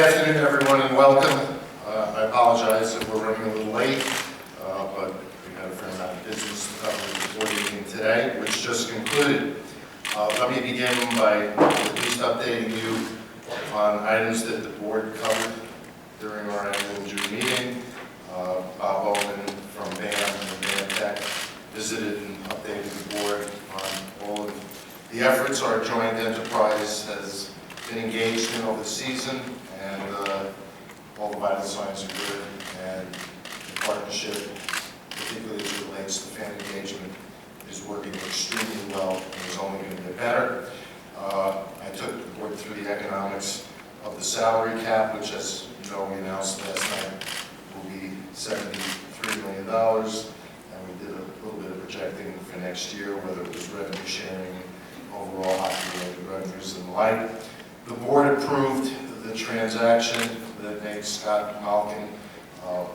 afternoon, everyone, and welcome. I apologize that we're running a little late, but we had a fair amount of business to cover before the meeting today, which just concluded. Let me begin by at least updating you on items that the board covered during our annual June meeting. Bob Bowman from BAM and BAM Tech visited and updated the board on all of the efforts our joint enterprise has been engaged in over the season, and all the vital signs are good, and the partnership, particularly as it relates to fan engagement, is working extremely well and is only going to get better. I took the board through the economics of the salary cap, which, as you know, we announced last night will be $73 million, and we did a little bit of projecting for next year, whether it was revenue sharing, overall hockey-related revenues and the like. The board approved the transaction that makes Scott Malkin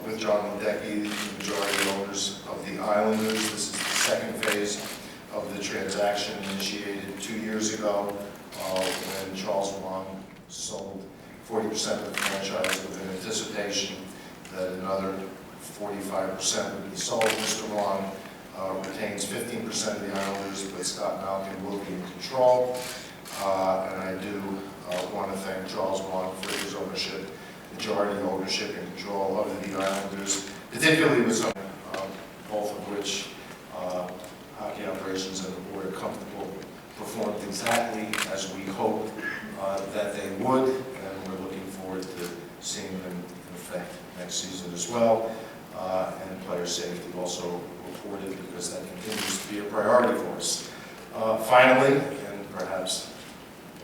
with John Ledecky the majority owners of the Islanders. This is the second phase of the transaction initiated 2 years ago when Charles Wang sold 40% of the franchise with an anticipation that another 45% would be sold. Mr. Wang retains 15% of the Islanders, but Scott Malkin will be in control. And I do want to thank Charles Wang for his ownership, majority ownership and control of the Islanders, particularly with some, both of which hockey operations and the board are comfortable performed exactly as we hoped that they would, and we're looking forward to seeing them in effect next season as well. And player safety also reported, because that continues to be a priority for us. Finally, and perhaps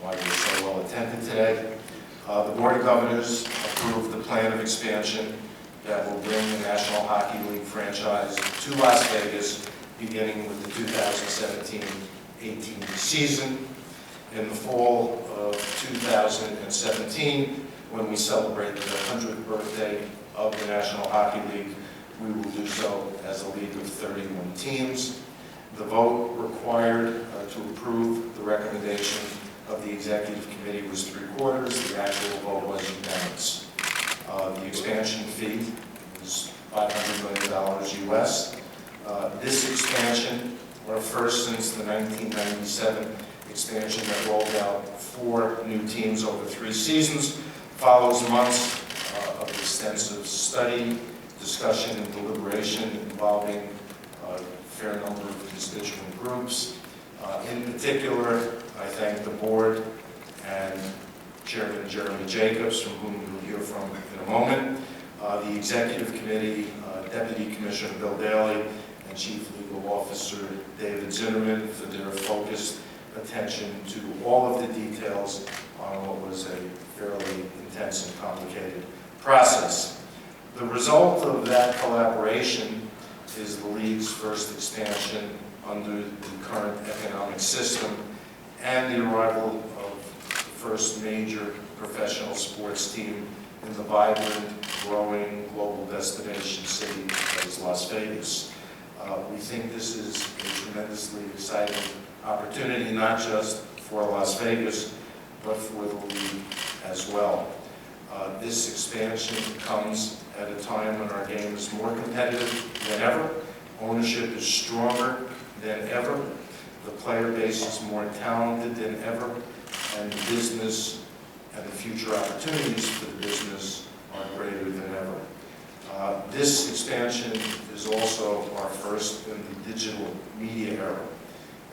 why you're so well attended today, the Board of Governors approved the plan of expansion that will bring the National Hockey League franchise to Las Vegas, beginning with the 2017-18 season. In the fall of 2017, when we celebrate the 100th birthday of the National Hockey League, we will do so as a league of 31 teams. The vote required to approve the recommendation of the executive committee was 3/4. The actual vote was unanimous. The expansion fee is $500 million US. This expansion, our first since the 1997 expansion that rolled out 4 new teams over 3 seasons, follows months of extensive study, discussion, and deliberation involving a fair number of constituent groups. In particular, I thank the board and Chairman Jeremy Jacobs, from whom you'll hear from in a moment, the Executive Committee, Deputy Commissioner Bill Daly, and Chief Legal Officer David Zinnerman for their focused attention to all of the details on what was a fairly intense and complicated process. The result of that collaboration is the league's first expansion under the current economic system, and the arrival of the first major professional sports team in the vibrant, growing global destination city that is Las Vegas. We think this is a tremendously exciting opportunity, not just for Las Vegas, but for the league as well. This expansion comes at a time when our game is more competitive than ever, ownership is stronger than ever, the player base is more talented than ever, and the business and the future opportunities for the business are greater than ever. This expansion is also our first in the digital media era.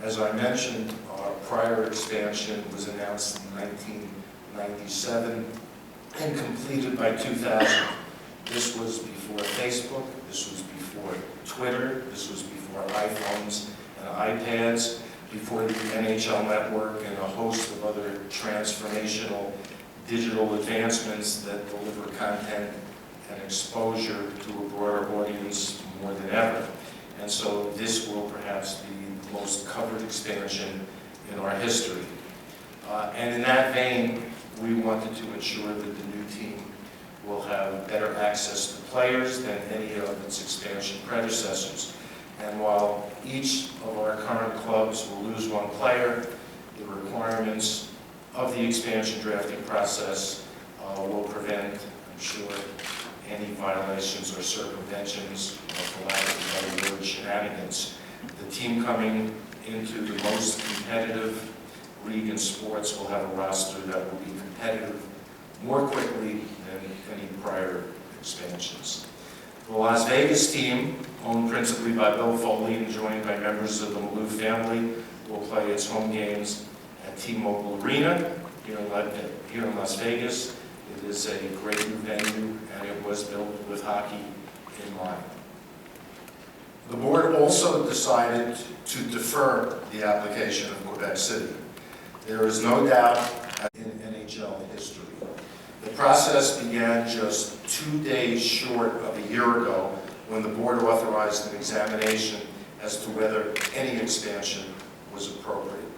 As I mentioned, our prior expansion was announced in 1997 and completed by 2000. This was before Facebook, this was before Twitter, this was before iPhones and iPads, before the NHL network and a host of other transformational digital advancements that deliver content and exposure to a broader audience more than ever. And so this will perhaps be the most covered expansion in our history. And in that vein, we wanted to ensure that the new team will have better access to players than any of its expansion predecessors. And while each of our current clubs will lose 1 player, the requirements of the expansion drafting process will prevent, I'm sure, any violations or circumventions, for lack of a better word, shenanigans. The team coming into the most competitive league in sports will have a roster that will be competitive more quickly than any prior expansions. The Las Vegas team, owned principally by Bill Foley and joined by members of the Malou family, will play its home games at T-Mobile Arena here in Las Vegas. It is a great new venue, and it was built with hockey in mind. The board also decided to defer the application of Quebec City. There is no doubt in NHL history. The process began just 2 days short of a year ago when the board authorized an examination as to whether any expansion was appropriate.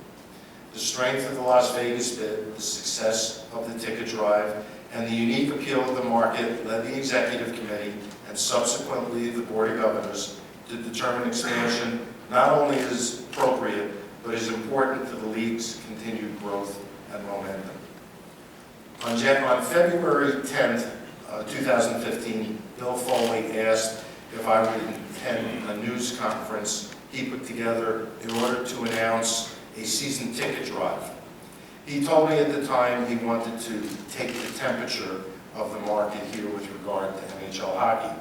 The strength of the Las Vegas bid, the success of the ticket drive, and the unique appeal of the market led the executive committee and subsequently the board of governors to determine expansion not only is appropriate, but is important for the league's continued growth and momentum. On February 10th, 2015, Bill Foley asked if I would attend a news conference he put together in order to announce a season ticket drive. He told me at the time he wanted to take the temperature of the market here with regard to NHL hockey.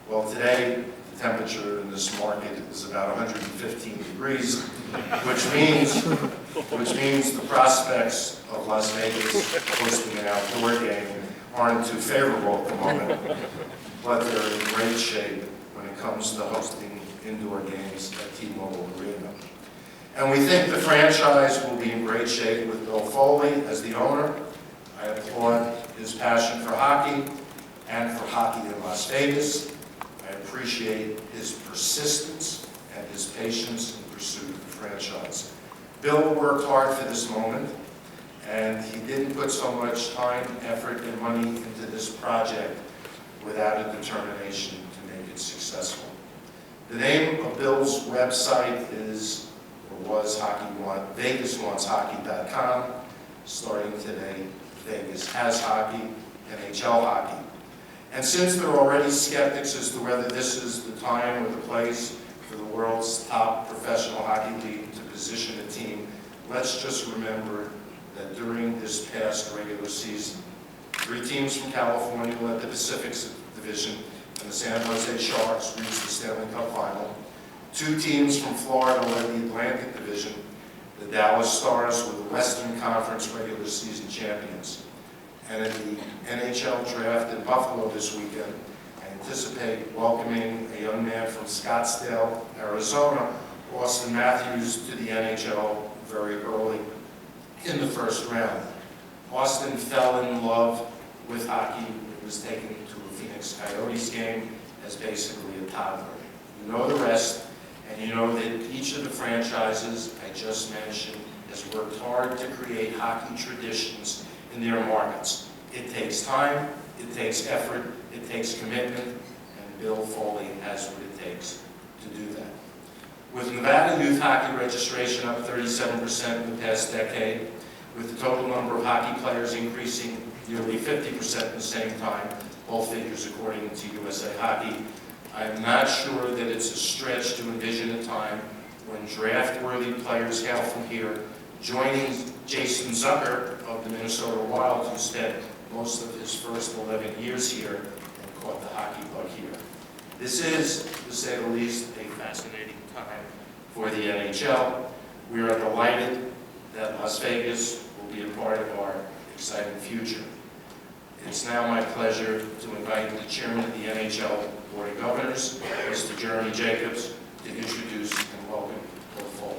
Well, today, the temperature in this market is about 115 degrees, which means the prospects of Las Vegas hosting an outdoor game aren't too favorable at the moment, but they're in great shape when it comes to hosting indoor games at T-Mobile Arena. And we think the franchise will be in great shape with Bill Foley as the owner. I applaud his passion for hockey and for hockey in Las Vegas. I appreciate his persistence and his patience in pursuit of the franchise. Bill worked hard for this moment, and he didn't put so much time, effort, and money into this project without a determination to make it successful. The name of Bill's website is, or was, VegasWantsHockey.com. Starting today, Vegas has hockey, NHL hockey. And since there are already skeptics as to whether this is the time or the place for the world's top professional hockey league to position a team, let's just remember that during this past regular season, 3 teams from California led the Pacific Division, and the San Jose Sharks reached the Stanley Cup Final. 2 teams from Florida led the Atlantic Division. The Dallas Stars were the Western Conference regular season champions. And at the NHL draft in Buffalo this weekend, I anticipate welcoming a young man from Scottsdale, Arizona, Austin Matthews, to the NHL very early in the first round. Austin fell in love with hockey. He was taken to a Phoenix Coyotes game as basically a toddler. You know the rest, and you know that each of the franchises I just mentioned has worked hard to create hockey traditions in their markets. It takes time, it takes effort, it takes commitment, and Bill Foley has what it takes to do that. With Nevada youth hockey registration up 37% in the past decade, with the total number of hockey players increasing nearly 50% at the same time, both figures according to USA Hockey, I am not sure that it's a stretch to envision a time when draft-worthy players hail from here, joining Jason Zucker of the Minnesota Wild, who spent most of his first 11 years here and caught the hockey bug here. This is, to say the least, a fascinating time for the NHL. We are delighted that Las Vegas will be a part of our exciting future. It's now my pleasure to invite the chairman of the NHL Board of Governors, Mr. Jeremy Jacobs, to introduce and welcome Bill Foley.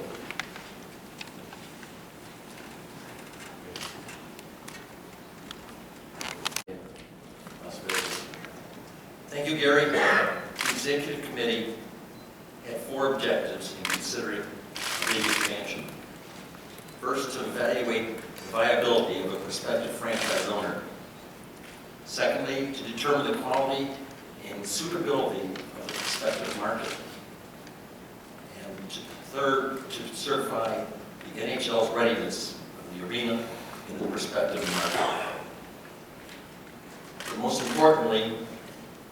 Thank you, Gary. The Executive Committee had 4 objectives in considering league expansion. First, to evaluate the viability of a prospective franchise owner. Secondly, to determine the quality and suitability of the prospective market. And third, to certify the NHL's readiness of the arena in the prospective market. most importantly,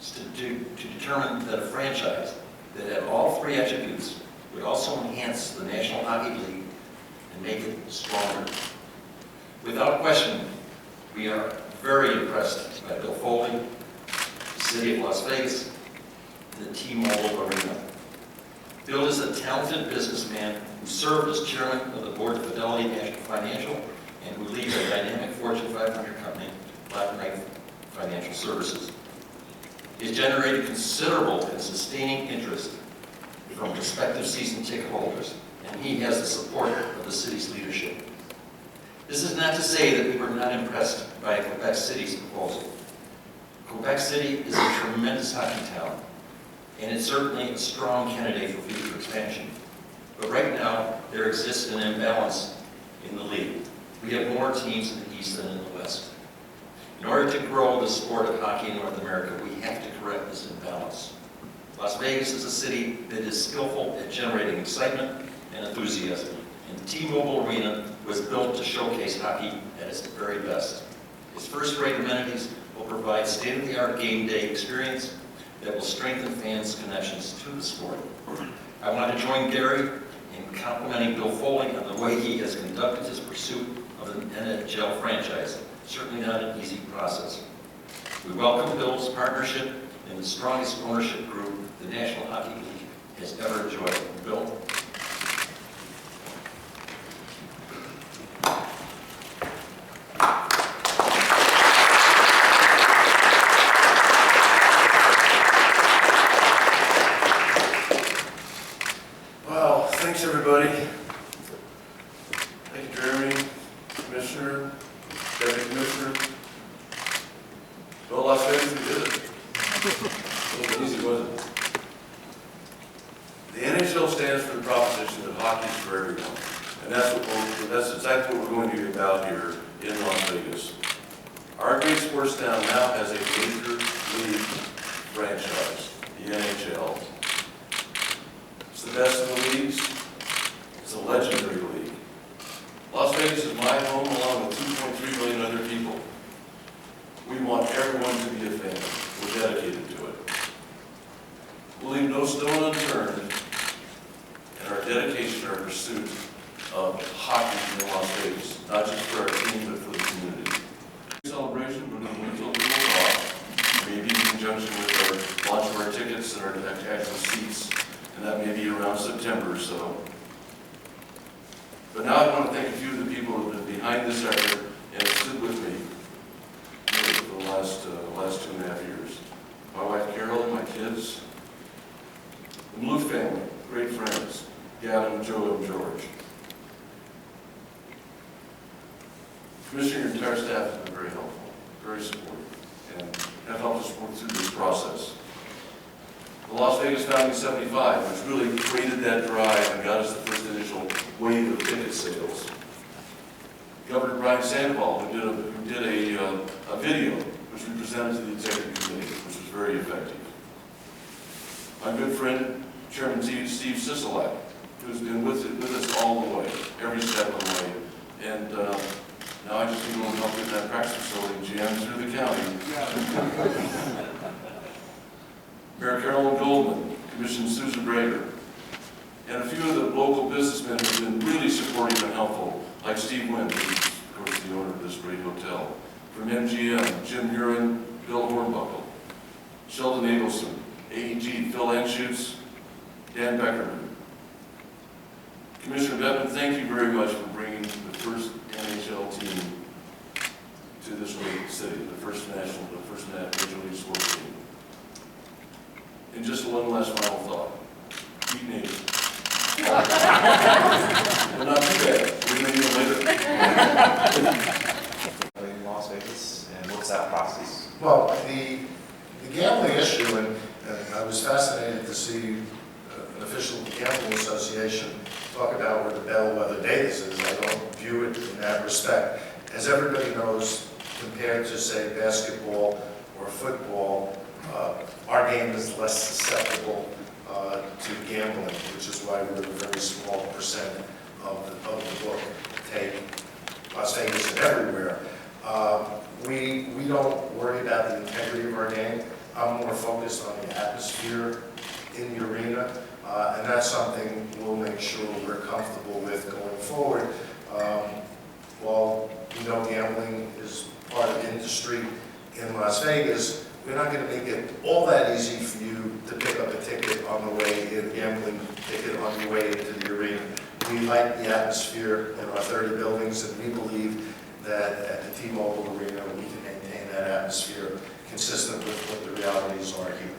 is to determine that a franchise that had all three attributes would also enhance the National Hockey League and make it stronger. Without question, we are very impressed by Bill Foley, the City of Las Vegas, and the T-Mobile Arena. Bill is a talented businessman who served as chairman of the board of Fidelity National Financial and who leads a dynamic Fortune 500 company, Black Knight Financial Services. He has generated considerable and sustaining interest from prospective season ticket holders, and he has the support of the city's leadership. This is not to say that we were not impressed by Quebec City's proposal. Quebec City is a tremendous hockey town, and it's certainly a strong candidate for future expansion. But right now, there exists an imbalance in the league. We have more teams in the East than in the West. In order to grow the sport of hockey in North America, we have to correct this imbalance. Las Vegas is a city that is skillful at generating excitement and enthusiasm, and the T-Mobile Arena was built to showcase hockey at its very best. Its first-rate amenities will provide state-of-the-art game day experience that will strengthen fans' connections to the sport. I want to join Gary in complimenting Bill Foley on the way he has conducted his pursuit of an NHL franchise. Certainly not an easy process. We welcome Bill's partnership in the strongest ownership group the National Hockey League has ever enjoyed. Bill? Wow, thanks everybody. Thank you, Jeremy, Commissioner, Deputy Commissioner. Well, Las Vegas, we did it. It wasn't easy, was it? The NHL stands for the proposition that hockey is for everyone. And that's exactly what we're going to be about here in Las Vegas. Our great sports town now has a major league franchise, the NHL. It's the best of the leagues. It's a legendary league. Las Vegas is my home along with 2.3 million other people. We want everyone to be a fan. We're dedicated to it. We'll leave no stone unturned in our dedication, our pursuit of hockey in Las Vegas, not just for our team, but for the community. Celebration, we're going to wait till it cools off, maybe in conjunction with our launch of our tickets and our actual seats, and that may be around September or so. But now I want to thank a few of the people who have been behind this effort and have stood with me for the last 2.5 years. My wife Carol and my kids, the Blue family, great friends, Gavin, Joe, and George. Commissioner, your entire staff has been very helpful, very supportive, and have helped us work through this process. The Las Vegas Founding 75, which really created that drive and got us the first initial wave of ticket sales. Governor Brian Sandoval, who did a video, which we presented to the executive committee, which was very effective. My good friend, Chairman Steve Sisolak, who's been with us all the way, every step of the way. And now I just need to help get that practice facility jammed through the county. Mayor Carolyn Goldman, Commissioner Susan Brager, and a few of the local businessmen who have been really supportive and helpful, like Steve Wynn, who's of course the owner of this great hotel. From MGM, Jim Huron, Bill Hornbuckle, Sheldon Abelson, AEG, Phil Anschutz, Dan Beckerman. Commissioner Bettman, thank you very much for bringing the first NHL team to this great city, the first Major League Sports team. And just one last final thought. Beat Navy. But not too bad. We're going to do it later. In Las Vegas, and what's that process? Well, the gambling issue, and I was fascinated to see an official gambling association talk about where the bellwether days is. I don't view it in that respect. As everybody knows, compared to, say, basketball or football, our game is less susceptible to gambling, which is why we're a very small percent of the book. Take Las Vegas and everywhere. We don't worry about the integrity of our game. I'm more focused on the atmosphere in the arena, and that's something we'll make sure we're comfortable with going forward. While we know gambling is part of the industry in Las Vegas, we're not going to make it all that easy for you to pick up a ticket on the way in, gambling ticket on your way into the arena. We like the atmosphere in our 30 buildings, and we believe that at the T-Mobile Arena, we can maintain that atmosphere consistent with what the realities are here.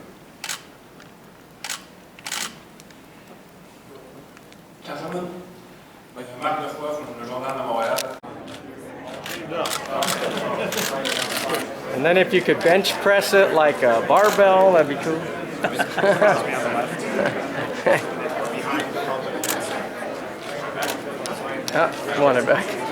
Gentlemen, monsieur Marc Lefroy from le Journal de Montréal. And then if you could bench press it like a barbell, that'd be cool. Oh, I want it back.